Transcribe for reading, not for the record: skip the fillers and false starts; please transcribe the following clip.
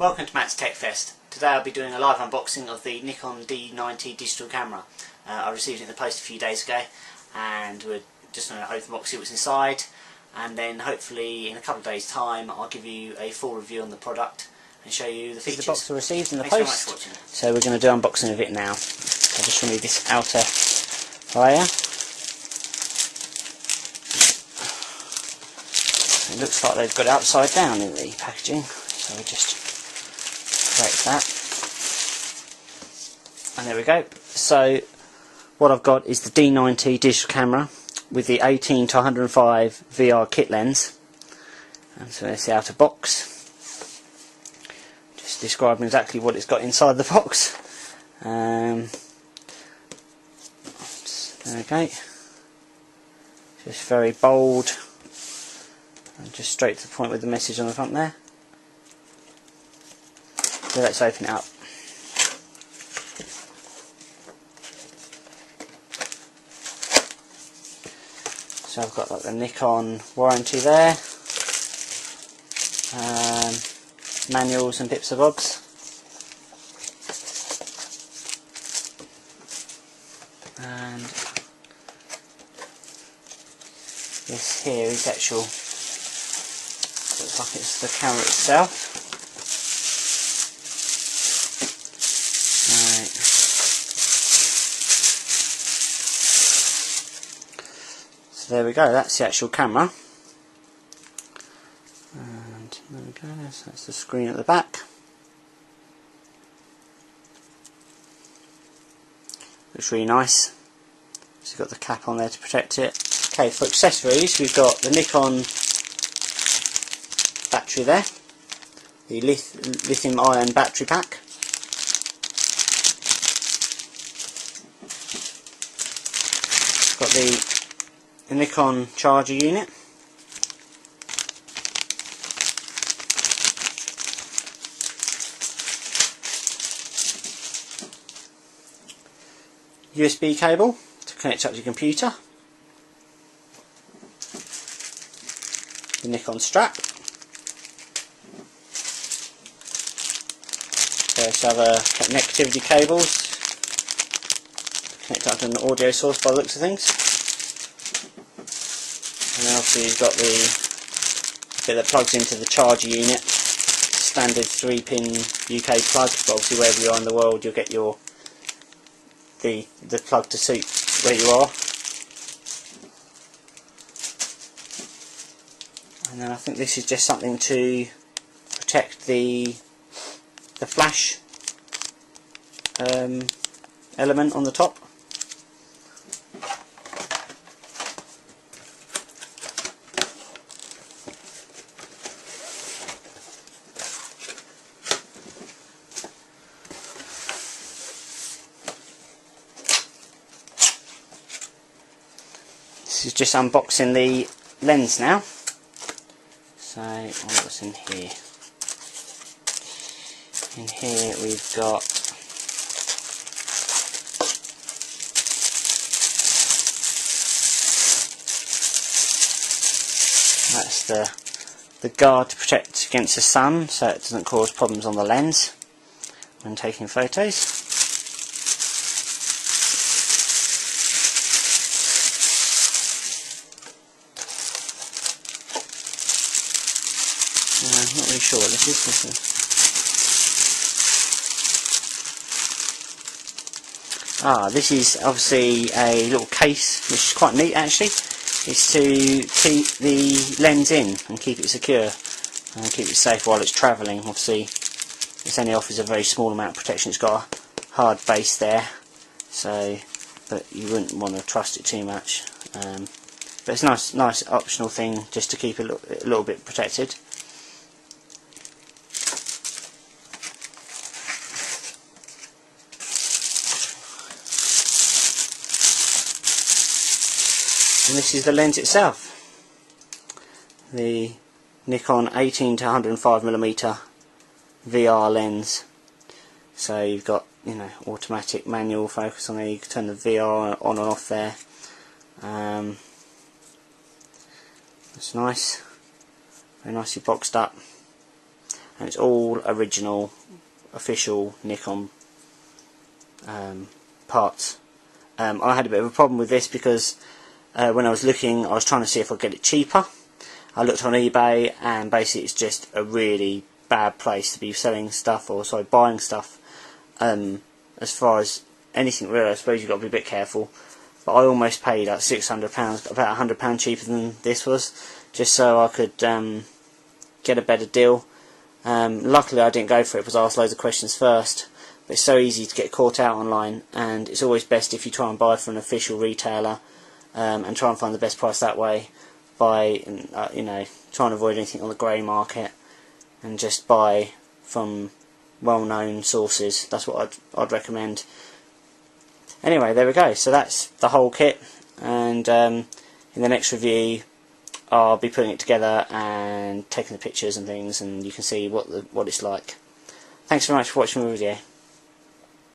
Welcome to Matt's Tech Fest. Today I'll be doing a live unboxing of the Nikon D90 digital camera. I received it in the post a few days ago and we're just going to open the box, see what's inside, and then hopefully in a couple of days time I'll give you a full review on the product and show you the features. The box I received in the Thanks post. very much for watching. So we're going to do unboxing of it now. I'll just remove this outer layer. It looks like they've got it upside down in the packaging, so we just correct that. And there we go. So what I've got is the D90 digital camera with the 18 to 105 VR kit lens. And so there's the outer box. Just describing exactly what it's got inside the box. There we go. Just very bold. And just straight to the point with the message on the front there. So let's open it up. So I've got like the Nikon warranty there, manuals and bits and bobs. And this here is actual, looks like it's the camera itself. Right. So there we go, that's the actual camera. And there we go, so that's the screen at the back. Looks really nice. So you've got the cap on there to protect it. Okay, for accessories we've got the Nikon battery there, the lithium ion battery pack. Got the Nikon charger unit. USB cable to connect up to your computer. The Nikon strap. There's other connectivity cables to connect up to an audio source by the looks of things. And then obviously you've got the bit that plugs into the charger unit. Standard 3-pin UK plug, but obviously wherever you are in the world you'll get your the plug to suit where you are. And then I think this is just something to protect the flash element on the top. This is just unboxing the lens now. So what's in here? In here we've got that's the guard to protect against the sun, so it doesn't cause problems on the lens when taking photos. I'm not really sure what this is. This is obviously a little case, which is quite neat actually. It's to keep the lens in and keep it secure and keep it safe while it's travelling. Obviously, this only offers a very small amount of protection. It's got a hard base there, so but you wouldn't want to trust it too much. But it's a nice optional thing just to keep it a little bit protected. And this is the lens itself, the Nikon 18 to 105mm VR lens. So you've got, you know, automatic manual focus on there. You can turn the VR on and off there. That's nice, very nicely boxed up. and it's all original, official Nikon parts. I had a bit of a problem with this because when I was looking, I was trying to see if I could get it cheaper. I looked on eBay, and basically it's just a really bad place to be selling stuff, or sorry, buying stuff. As far as anything really, I suppose you've got to be a bit careful. But I almost paid like £600, about £100 cheaper than this was, just so I could get a better deal. Luckily I didn't go for it because I asked loads of questions first. But it's so easy to get caught out online, and it's always best if you try and buy from an official retailer and try and find the best price that way, by you know, try and avoid anything on the grey market and just buy from well-known sources. That's what I'd recommend. Anyway, there we go. So that's the whole kit, and in the next review I'll be putting it together and taking the pictures and things, and you can see what it's like. Thanks very much for watching my video.